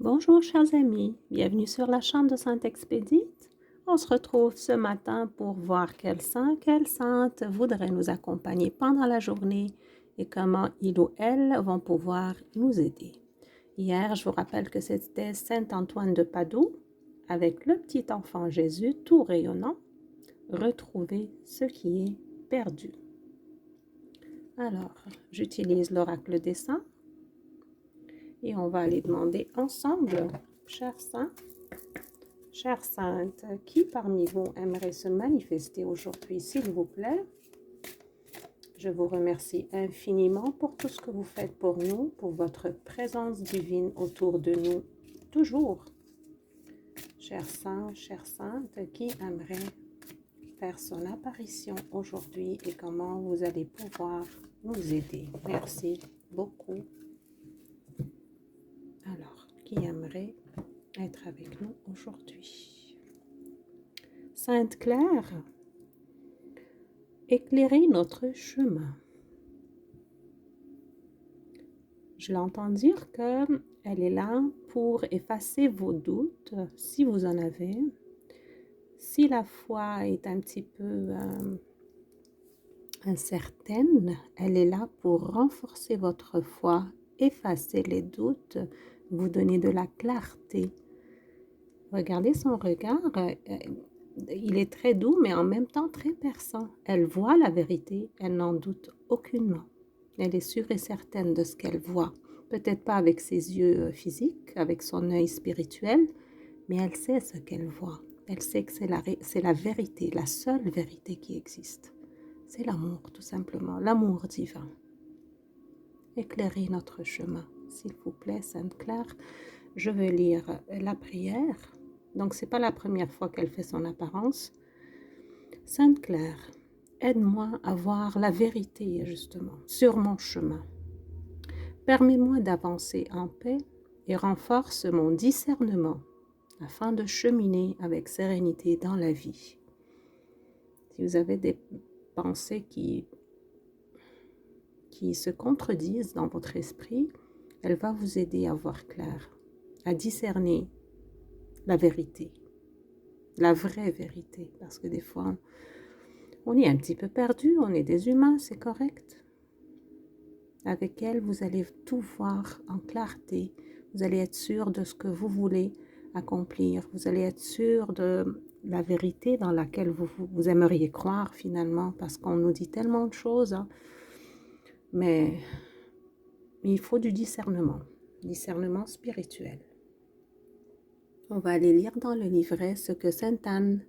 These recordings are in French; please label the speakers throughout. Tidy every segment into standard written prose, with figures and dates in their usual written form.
Speaker 1: Bonjour chers amis, bienvenue sur la chambre de Sainte Expédite. On se retrouve ce matin pour voir quel saint, quelle sainte voudrait nous accompagner pendant la journée et comment il ou elle vont pouvoir nous aider. Hier, je vous rappelle que c'était Saint Antoine de Padoue avec le petit enfant Jésus tout rayonnant, retrouver ce qui est perdu. Alors, j'utilise l'oracle des saints et on va aller demander ensemble, chers saints, chère sainte, qui parmi vous aimerait se manifester aujourd'hui, s'il vous plaît? Je vous remercie infiniment pour tout ce que vous faites pour nous, pour votre présence divine autour de nous, toujours. Chers saints, chère sainte, qui aimerait faire son apparition aujourd'hui et comment vous allez pouvoir nous aider? Merci beaucoup. Alors, qui aimerait être avec nous aujourd'hui? Sainte Claire, éclairez notre chemin. Je l'entends dire qu'elle est là pour effacer vos doutes, si vous en avez. Si la foi est un petit peu incertaine, elle est là pour renforcer votre foi, effacer les doutes, vous donner de la clarté. Regardez son regard, il est très doux, mais en même temps très perçant. Elle voit la vérité, elle n'en doute aucunement. Elle est sûre et certaine de ce qu'elle voit. Peut-être pas avec ses yeux physiques, avec son œil spirituel, mais elle sait ce qu'elle voit. Elle sait que c'est la vérité, la seule vérité qui existe. C'est l'amour, tout simplement, l'amour divin. Éclairez notre chemin, s'il vous plaît, Sainte Claire. Je vais lire la prière. Donc, ce n'est pas la première fois qu'elle fait son apparence. Sainte Claire, aide-moi à voir la vérité, justement, sur mon chemin. Permets-moi d'avancer en paix et renforce mon discernement afin de cheminer avec sérénité dans la vie. Si vous avez des pensées qui se contredisent dans votre esprit, elle va vous aider à voir clair, à discerner la vérité, la vraie vérité, parce que des fois, on est un petit peu perdu, on est des humains, c'est correct. Avec elle, vous allez tout voir en clarté, vous allez être sûr de ce que vous voulez accomplir, vous allez être sûr de la vérité dans laquelle vous aimeriez croire finalement, parce qu'on nous dit tellement de choses, hein, mais il faut du discernement spirituel. On va aller lire dans le livret ce que Sainte Anne,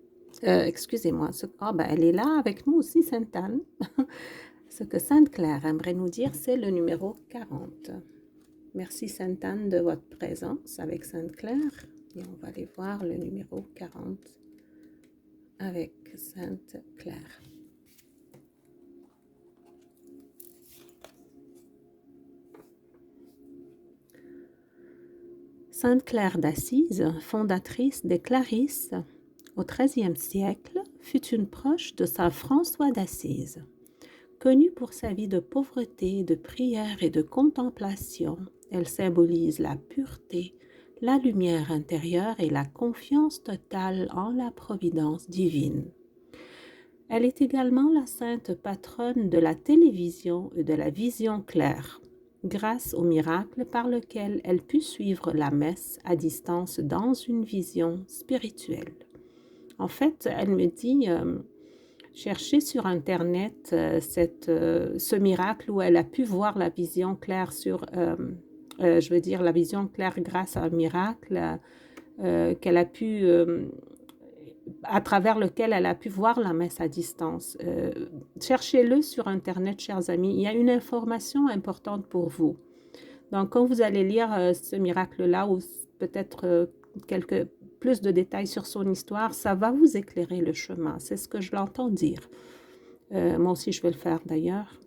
Speaker 1: elle est là avec nous aussi, Sainte Anne. Ce que Sainte Claire aimerait nous dire, c'est le numéro 40. Merci Sainte Anne de votre présence avec Sainte Claire. Et on va aller voir le numéro 40 avec Sainte Claire. Sainte Claire d'Assise, fondatrice des Clarisses, au XIIIe siècle, fut une proche de saint François d'Assise. Connue pour sa vie de pauvreté, de prière et de contemplation, elle symbolise la pureté, la lumière intérieure et la confiance totale en la providence divine. Elle est également la sainte patronne de la télévision et de la vision claire, grâce au miracle par lequel elle put suivre la messe à distance dans une vision spirituelle. En fait, elle me dit, cherchez sur Internet ce miracle où elle a pu voir la vision claire la vision claire grâce à un miracle qu'elle a pu, à travers lequel elle a pu voir la messe à distance. Cherchez-le sur Internet, chers amis. Il y a une information importante pour vous. Donc, quand vous allez lire ce miracle-là, ou peut-être quelques plus de détails sur son histoire, ça va vous éclairer le chemin. C'est ce que je l'entends dire. Moi aussi, je vais le faire d'ailleurs.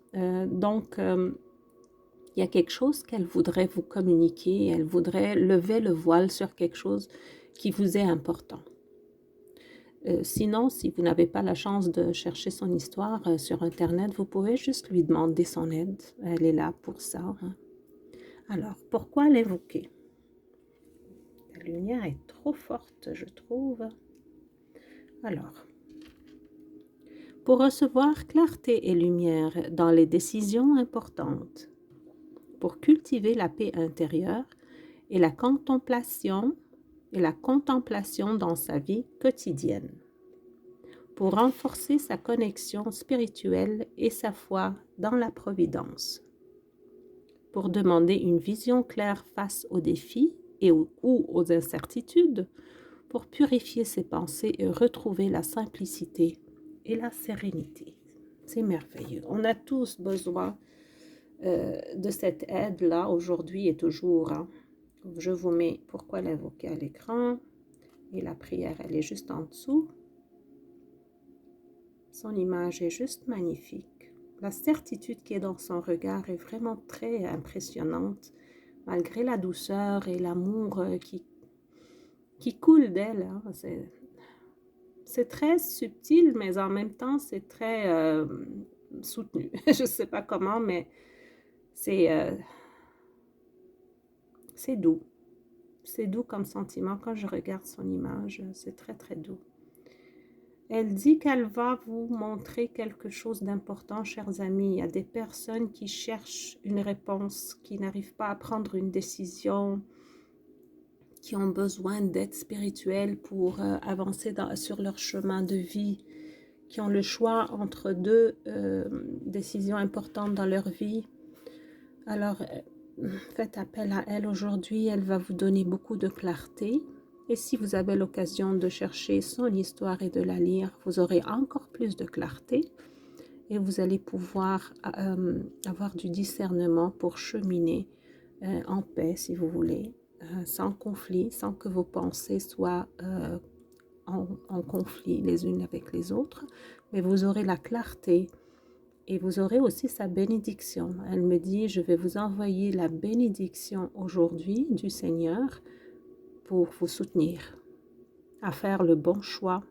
Speaker 1: Il y a quelque chose qu'elle voudrait vous communiquer. Elle voudrait lever le voile sur quelque chose qui vous est important. Sinon, si vous n'avez pas la chance de chercher son histoire sur Internet, vous pouvez juste lui demander son aide. Elle est là pour ça. Hein. Alors, pourquoi l'évoquer? La lumière est trop forte, je trouve. Alors, pour recevoir clarté et lumière dans les décisions importantes, pour cultiver la paix intérieure et la contemplation dans sa vie quotidienne, pour renforcer sa connexion spirituelle et sa foi dans la providence, pour demander une vision claire face aux défis ou aux incertitudes, pour purifier ses pensées et retrouver la simplicité et la sérénité. C'est merveilleux. On a tous besoin de cette aide-là aujourd'hui et toujours. Hein. Je vous mets pourquoi l'invoquer à l'écran et la prière, elle est juste en dessous. Son image est juste magnifique. La certitude qui est dans son regard est vraiment très impressionnante, malgré la douceur et l'amour qui coule d'elle. Hein. C'est très subtil, mais en même temps, c'est très soutenu. Je ne sais pas comment, mais c'est doux. C'est doux comme sentiment. Quand je regarde son image, c'est très, très doux. Elle dit qu'elle va vous montrer quelque chose d'important, chers amis. Il y a des personnes qui cherchent une réponse, qui n'arrivent pas à prendre une décision, qui ont besoin d'aide spirituelle pour avancer sur leur chemin de vie, qui ont le choix entre deux décisions importantes dans leur vie. Alors, faites appel à elle aujourd'hui. Elle va vous donner beaucoup de clarté. Et si vous avez l'occasion de chercher son histoire et de la lire, vous aurez encore plus de clarté et vous allez pouvoir avoir du discernement pour cheminer en paix, si vous voulez, sans conflit, sans que vos pensées soient en conflit les unes avec les autres. Mais vous aurez la clarté et vous aurez aussi sa bénédiction. Elle me dit, je vais vous envoyer la bénédiction aujourd'hui du Seigneur pour vous soutenir à faire le bon choix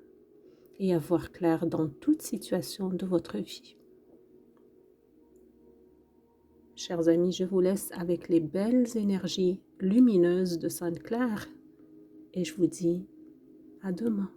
Speaker 1: et à voir clair dans toute situation de votre vie. Chers amis, je vous laisse avec les belles énergies lumineuses de Sainte-Claire et je vous dis à demain.